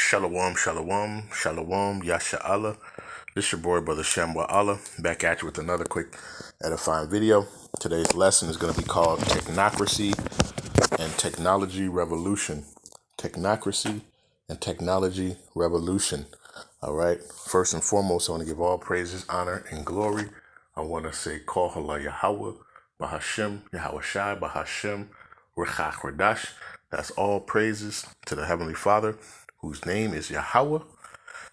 Shalom, shalom, shalom, yasha'Allah. This your boy, Brother Shamwa Allah, back at you with another quick edifying video. Today's lesson is going to be called Technocracy and Technology Revolution. Technocracy and Technology Revolution. All right. First and foremost, I want to give all praises, honor, and glory. I want to say, Halal, Yahawah, Bahasham, Yahawashi, Bahasham, Rawchaa, Qadash. That's all praises to the Heavenly Father, whose name is Yahawah,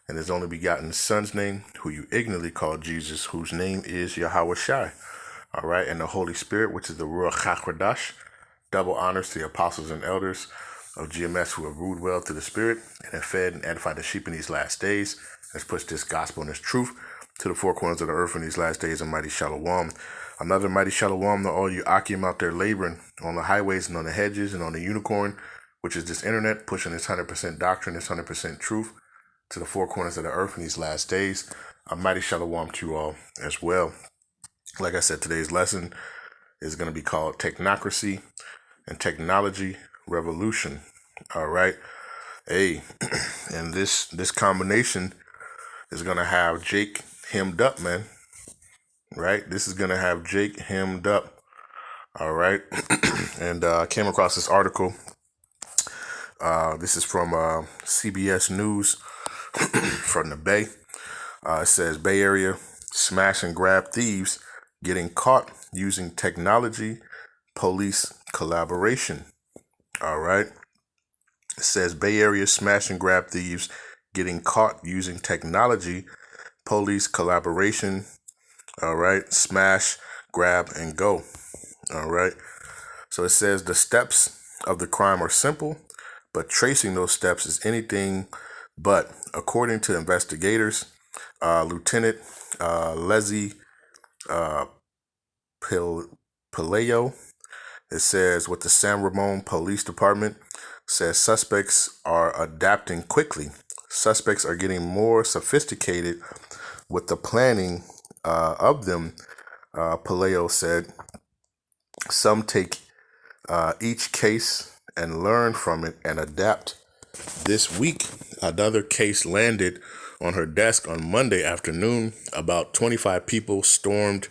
and his only begotten Son's name, who you ignorantly call Jesus, whose name is Yahawashi. All right, and the Holy Spirit, which is the Rawchaa Qadash. Double honors to the apostles and elders of GMS who have ruled well through the Spirit and have fed and edified the sheep in these last days. Let's push this gospel and this truth to the four corners of the earth in these last days. A mighty shalom. Another mighty shalom to all you Akim out there laboring on the highways and on the hedges and on the unicorn, which is this internet, pushing this 100% doctrine, this 100% truth to the four corners of the earth in these last days. A mighty shalom to you all as well. Like I said, today's lesson is going to be called Technocracy and Technology Revolution. All right. Hey, and this combination is going to have Jake hemmed up, man. Right? This is going to have Jake hemmed up. All right. And I came across this article. This is from CBS News from the Bay. It says Bay Area smash and grab thieves getting caught using technology, police collaboration. All right. It says Bay Area smash and grab thieves getting caught using technology, police collaboration. All right. Smash, grab, and go. All right. So it says the steps of the crime are simple, but tracing those steps is anything but. According to investigators, Lieutenant Leslie Palayo, it says with the San Ramon Police Department, says suspects are adapting quickly. Suspects are getting more sophisticated with the planning of them, Palayo said. Some take each case and learn from it and adapt. This week, another case landed on her desk on Monday afternoon. About 25 people stormed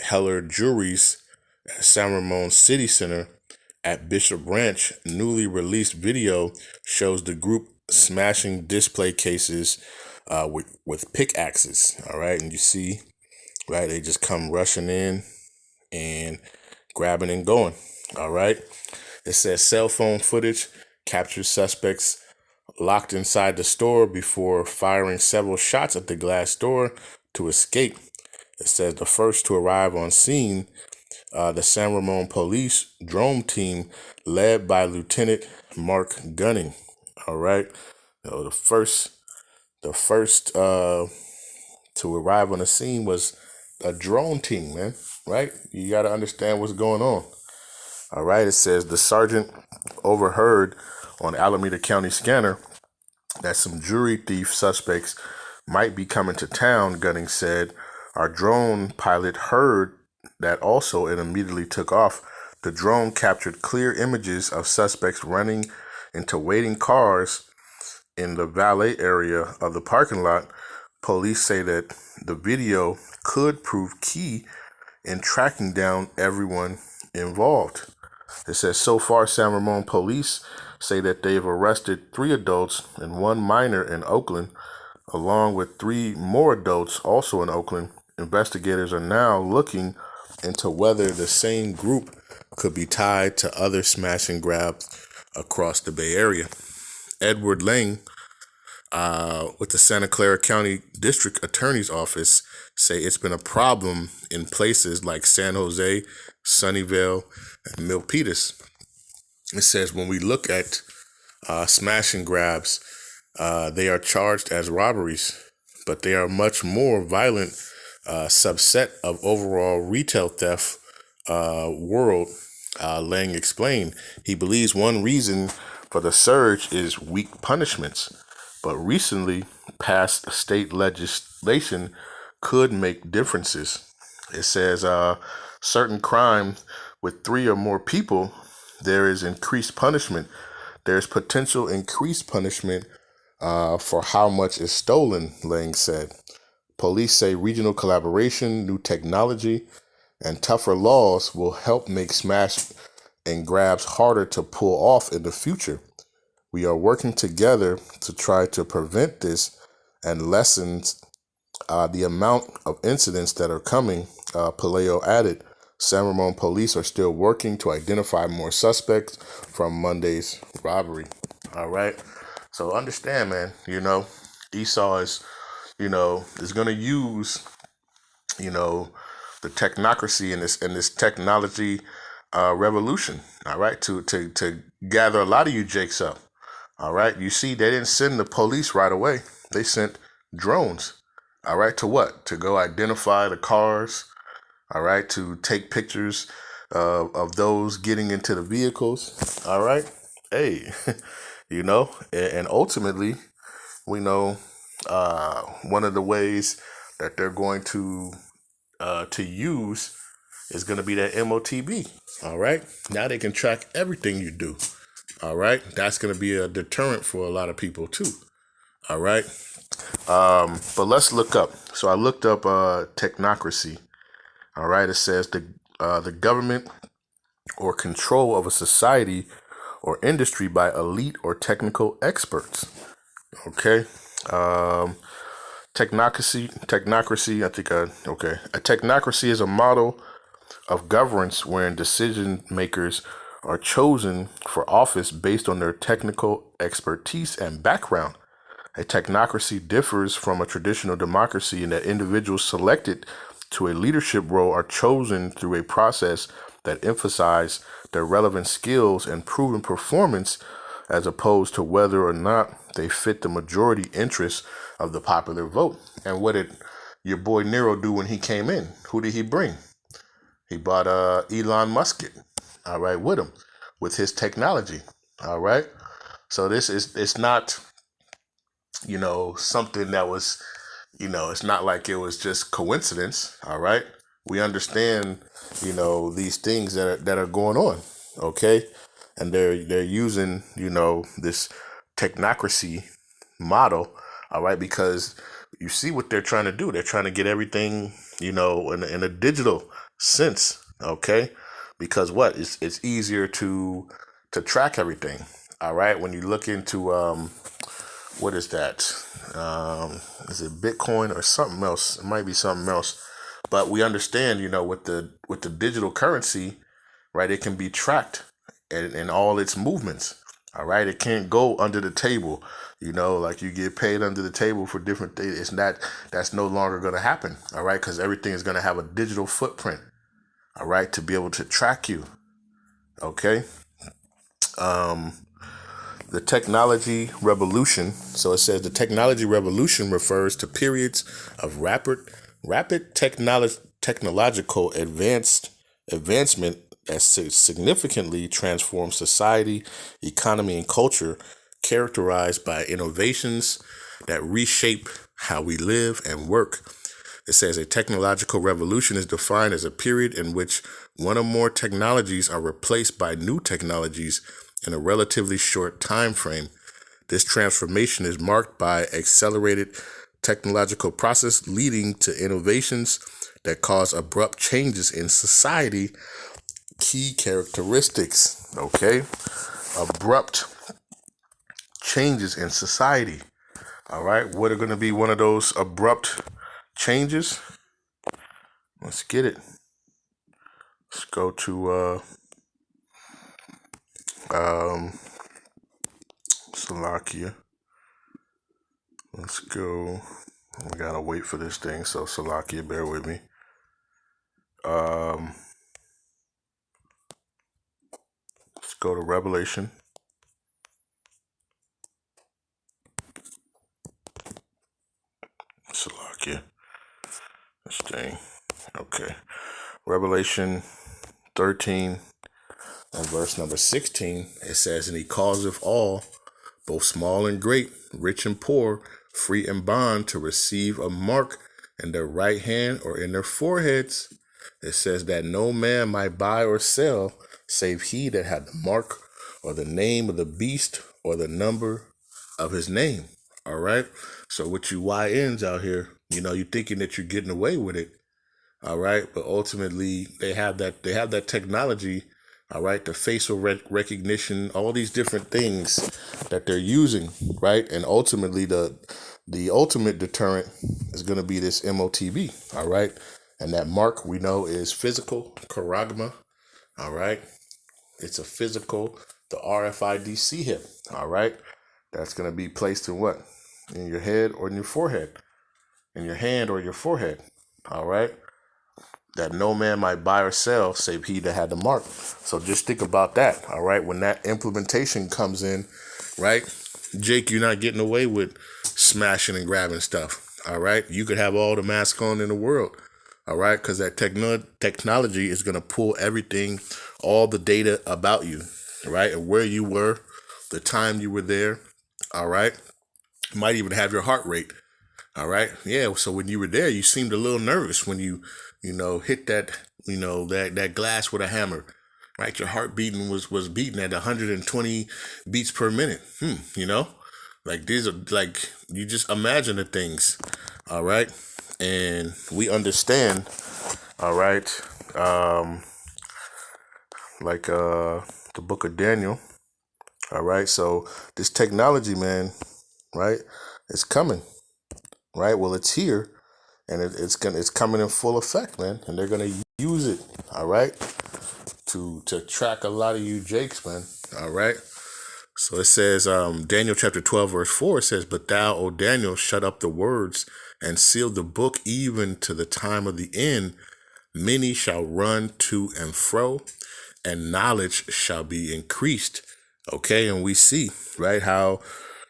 Heller Jewelry's at San Ramon City Center at Bishop Ranch. Newly released video shows the group smashing display cases with pickaxes. All right, and you see, right, they just come rushing in and grabbing and going. All right. It says cell phone footage captures suspects locked inside the store before firing several shots at the glass door to escape. It says the first to arrive on scene, the San Ramon Police drone team led by Lieutenant Mark Gunning. All right. The first to arrive on the scene was a drone team, man. Right? You got to understand what's going on. All right. It says the sergeant overheard on Alameda County scanner that some jewelry thief suspects might be coming to town. Gunning said our drone pilot heard that also and immediately took off. The drone captured clear images of suspects running into waiting cars in the valet area of the parking lot. Police say that the video could prove key in tracking down everyone involved. It says so far San Ramon police say that they've arrested 3 adults and 1 minor in Oakland, along with 3 more adults also in Oakland. Investigators are now looking into whether the same group could be tied to other smash and grabs across the Bay Area. Edward Lang, with the Santa Clara County District Attorney's Office, say it's been a problem in places like San Jose, Sunnyvale, and Milpitas. It says when we look at smash and grabs, they are charged as robberies, but they are much more violent subset of overall retail theft world, Lang explained. He believes one reason for the surge is weak punishments, but recently passed state legislation could make differences. It says certain crime with 3 or more people, there is increased punishment. There's potential increased punishment for how much is stolen, Lang said. Police say regional collaboration, new technology, and tougher laws will help make smash and grabs harder to pull off in the future. We are working together to try to prevent this and lessen the amount of incidents that are coming, Palaio added. San Ramon police are still working to identify more suspects from Monday's robbery. All right. So understand, man, Esau is going to use, the technocracy and this technology revolution. All right. To gather a lot of you jakes up. All right. You see, they didn't send the police right away. They sent drones. All right. To what? To go identify the cars. All right. To take pictures of those getting into the vehicles. All right. Hey, and ultimately, we know one of the ways that they're going to use is going to be that MOTB. All right. Now they can track everything you do. All right. That's going to be a deterrent for a lot of people too. All right. But let's look up. So I looked up Technocracy. All right. It says the government or control of a society or industry by elite or technical experts. Okay. Technocracy. A technocracy is a model of governance wherein decision makers are chosen for office based on their technical expertise and background. A technocracy differs from a traditional democracy in that individuals selected to a leadership role are chosen through a process that emphasizes their relevant skills and proven performance as opposed to whether or not they fit the majority interests of the popular vote. And what did your boy Nero do when he came in? Who did he bring? He brought Elon Musk, all right, with him, with his technology, all right? So it's not, something that was, it's not like it was just coincidence, all right? We understand, these things that are going on, okay? And they're using, this technocracy model, all right, because you see what they're trying to do. They're trying to get everything, in a digital sense, okay? Because what? It's easier to track everything, all right? When you look into what is that? Is it Bitcoin or something else? It might be something else. But we understand, with the digital currency, right? It can be tracked in all its movements. All right. It can't go under the table, like you get paid under the table for different things. That's no longer going to happen. All right. Because everything is going to have a digital footprint. All right. To be able to track you. Okay. The technology revolution. So it says the technology revolution refers to periods of rapid technological advancement that significantly transforms society, economy, and culture, characterized by innovations that reshape how we live and work. It says a technological revolution is defined as a period in which one or more technologies are replaced by new technologies in a relatively short time frame. This transformation is marked by accelerated technological process leading to innovations that cause abrupt changes in society. Key characteristics, okay? Abrupt changes in society. All right, what are going to be one of those abrupt changes? Let's get it. Let's go to Slovakia. Let's go. We gotta wait for this thing, so Slovakia, bear with me. Let's go to Revelation. Slovakia. This thing. Okay. Revelation 13 and verse number 16. It says, and he causeth all, both small and great, rich and poor, free and bond, to receive a mark in their right hand or in their foreheads. It says that no man might buy or sell save he that had the mark or the name of the beast or the number of his name. All right. So with you YNs out here, you're thinking that you're getting away with it. All right. But ultimately they have that technology. All right. The facial recognition, all these different things that they're using. Right. And ultimately the ultimate deterrent is going to be this MOTB. All right. And that mark we know is physical charagma. All right. It's a physical, the RFID hip. All right. That's going to be placed in what? In your head or in your forehead. In your hand or your forehead. All right. That no man might buy or sell save he that had the mark. So just think about that. All right. When that implementation comes in, right? Jake, you're not getting away with smashing and grabbing stuff. All right. You could have all the masks on in the world. All right. Because that technology is going to pull everything, all the data about you. Right. And where you were, the time you were there. All right. You might even have your heart rate. All right. Yeah. So when you were there, you seemed a little nervous when you hit that, that glass with a hammer. Right. Your heart beating was beating at 120 beats per minute. Like these are like, you just imagine the things. All right. And we understand. All right. Like the book of Daniel. All right. So this technology, man, right, it's coming. Right. Well, it's here. And it's coming in full effect, man. And they're gonna use it, all right, to track a lot of you Jakes, man. All right. So it says, Daniel chapter 12, verse 4, it says, "But thou, O Daniel, shut up the words and seal the book even to the time of the end. Many shall run to and fro, and knowledge shall be increased." Okay, and we see, right, how,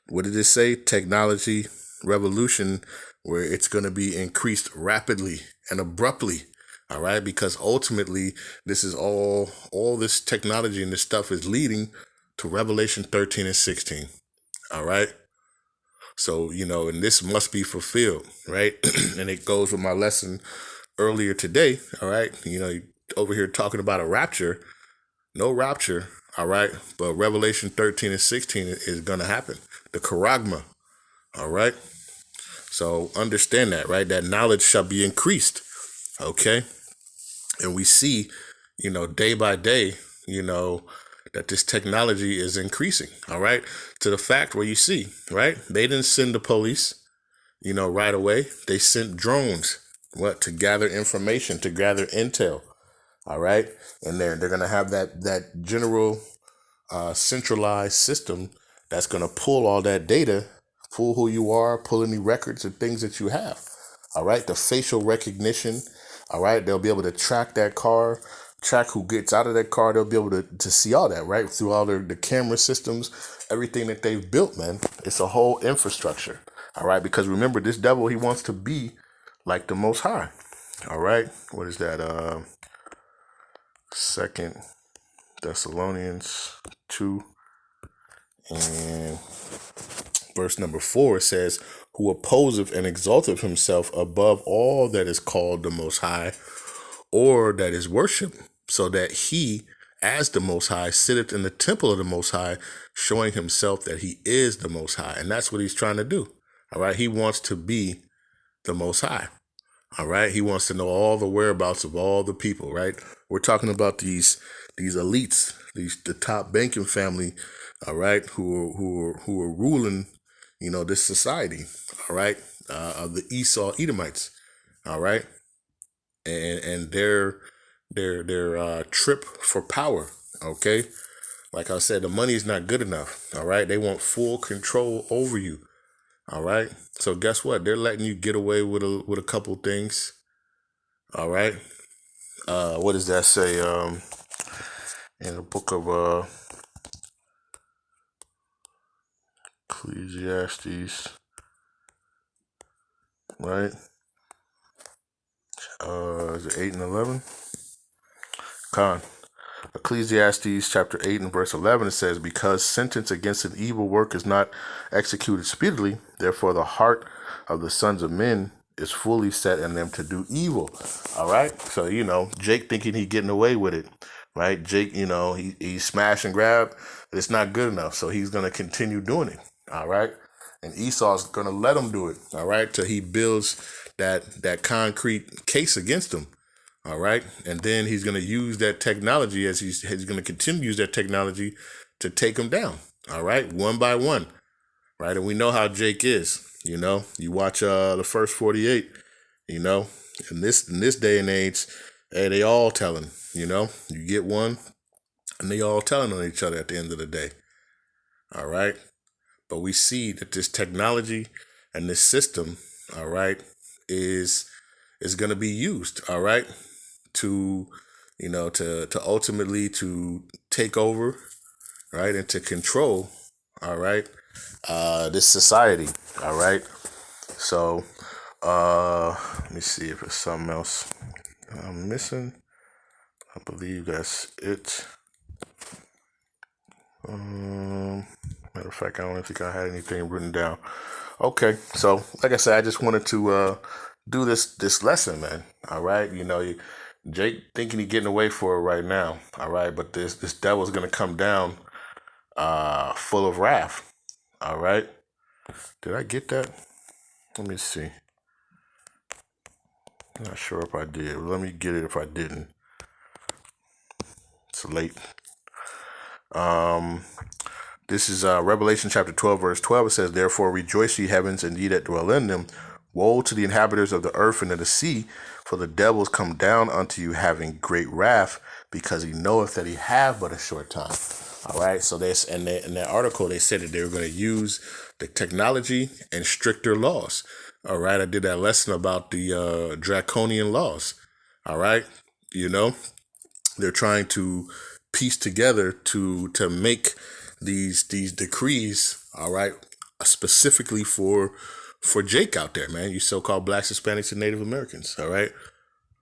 what did it say? Technology revolution, where it's going to be increased rapidly and abruptly. All right. Because ultimately, this is all this technology and this stuff is leading to Revelation 13 and 16. All right. So, and this must be fulfilled. Right. And it goes with my lesson earlier today. All right. Over here talking about a rapture, no rapture. All right. But Revelation 13 and 16 is going to happen. The charagma. All right. So understand that, right? That knowledge shall be increased. Okay. And we see, day by day, that this technology is increasing. All right. To the fact where you see, right? They didn't send the police, right away. They sent drones, to gather information, to gather intel. All right. And they're going to have that general centralized system that's going to pull all that data, pull who you are, pull any records and things that you have. All right. The facial recognition. All right. They'll be able to track that car, track who gets out of that car. They'll be able to see all that, right? Through all the camera systems, everything that they've built, man. It's a whole infrastructure. All right. Because remember, this devil, he wants to be like the Most High. All right. What is that? 2 Thessalonians 2 and verse number 4, it says, "Who opposeth and exalteth himself above all that is called the Most High, or that is worshipped, so that he, as the Most High, sitteth in the temple of the Most High, showing himself that he is the Most High." And that's what he's trying to do. All right. He wants to be the Most High. All right. He wants to know all the whereabouts of all the people. Right. We're talking about these elites, the top banking family. All right. Who are ruling, this society. All right. Of the Esau Edomites. All right. And their trip for power. Okay. Like I said, the money is not good enough. All right. They want full control over you. All right. So guess what? They're letting you get away with a couple things. All right. What does that say? In the book of Ecclesiastes, right? Is it 8 and 11? Ecclesiastes chapter 8 and verse 11, it says, "Because sentence against an evil work is not executed speedily, therefore the heart of the sons of men is fully set in them to do evil." All right. So, Jake thinking he getting away with it, right? Jake, he smash and grab, but it's not good enough. So he's going to continue doing it. All right. And Esau's going to let him do it, all right, till he builds that concrete case against him, all right? And then he's going to use that technology as he's going to continue to use that technology to take him down, all right, one by one, right? And we know how Jake is, you know. You watch the first 48, you know, in this day and age, hey, they all telling, you know. You get one, and they all telling on each other at the end of the day, all right? But we see that this technology and this system, all right, is going to be used, all right, to, you know, to ultimately to take over, right, and to control, all right, this society, all right. So let me see if there's something else I'm missing. I believe that's it. Matter of fact, I don't think I had anything written down. Okay, so like I said, I just wanted to do this lesson, man. All right, you know, Jake thinking he's getting away for it right now. All right, but this devil's gonna come down full of wrath. All right, did I get that? Let me see. Not sure if I did. Let me get it if I didn't. It's late. This is Revelation chapter 12, verse 12. It says, "Therefore rejoice, ye heavens, and ye that dwell in them. Woe to the inhabitants of the earth and of the sea, for the devils come down unto you, having great wrath, because he knoweth that he have but a short time." All right. So in that article, they said that they were going to use the technology and stricter laws. All right. I did that lesson about the draconian laws. All right. You know, they're trying to piece together to make these decrees, all right, specifically for Jake out there, man. You so-called Blacks, Hispanics, and Native Americans, all right.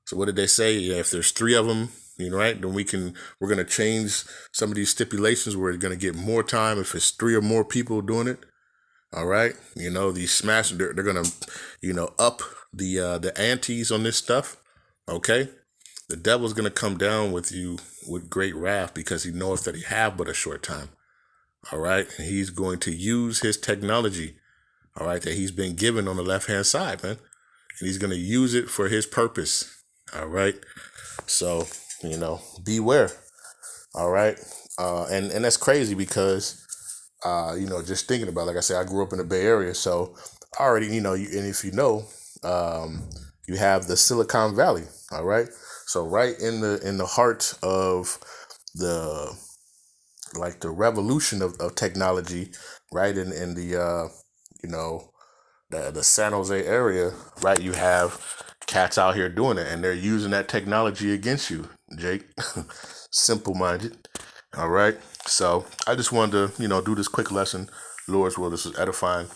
So what did they say? Yeah, if there's 3 of them, you know, right, then we're gonna change some of these stipulations. We're gonna get more time if it's 3 or more people doing it, all right. You know, these smash, they're gonna, you know, up the antes on this stuff, okay. The devil's gonna come down with you with great wrath, because he knoweth that he have but a short time. All right. And he's going to use his technology, all right, that he's been given on the left-hand side, man. And he's going to use it for his purpose. All right. So, you know, beware. All right. And that's crazy because, you know, just thinking about it, like I said, I grew up in the Bay Area. So already, you know, and if you know, you have the Silicon Valley. All right. So right in the heart of the revolution of technology, right, in the you know, the San Jose area, right, you have cats out here doing it, and they're using that technology against you, Jake. Simple-minded. All right. So I just wanted to, you know, do this quick lesson. Lord's will, this is edifying,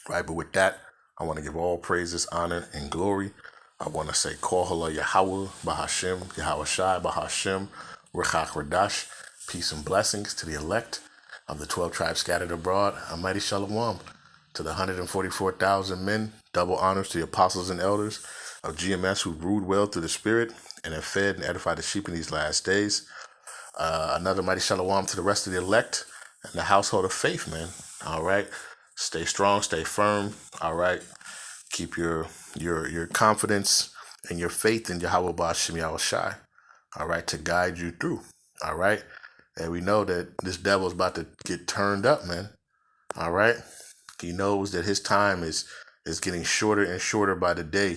right? But with that, I want to give all praises, honor, and glory. I want to say, Halal, Yahawah, Bahasham, Yahawashi, Bahasham, Qadash. Peace and blessings to the elect of the 12 tribes scattered abroad. A mighty shalom to the 144,000 men. Double honors to the apostles and elders of GMS who ruled well through the Spirit and have fed and edified the sheep in these last days. Another mighty shalom to the rest of the elect and the household of faith, man. All right. Stay strong, stay firm. All right. Keep your confidence and your faith in Yahawah Bahasham Yahawashi. All right. To guide you through. All right. And we know that this devil is about to get turned up, man. All right. He knows that his time is getting shorter and shorter by the day.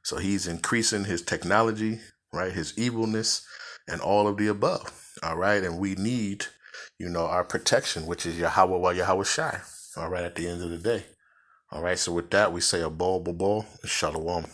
So he's increasing his technology, right? His evilness and all of the above. All right. And we need, you know, our protection, which is Yahawah Yahawashi. All right. At the end of the day. All right. So with that, we say a ball, and shalom.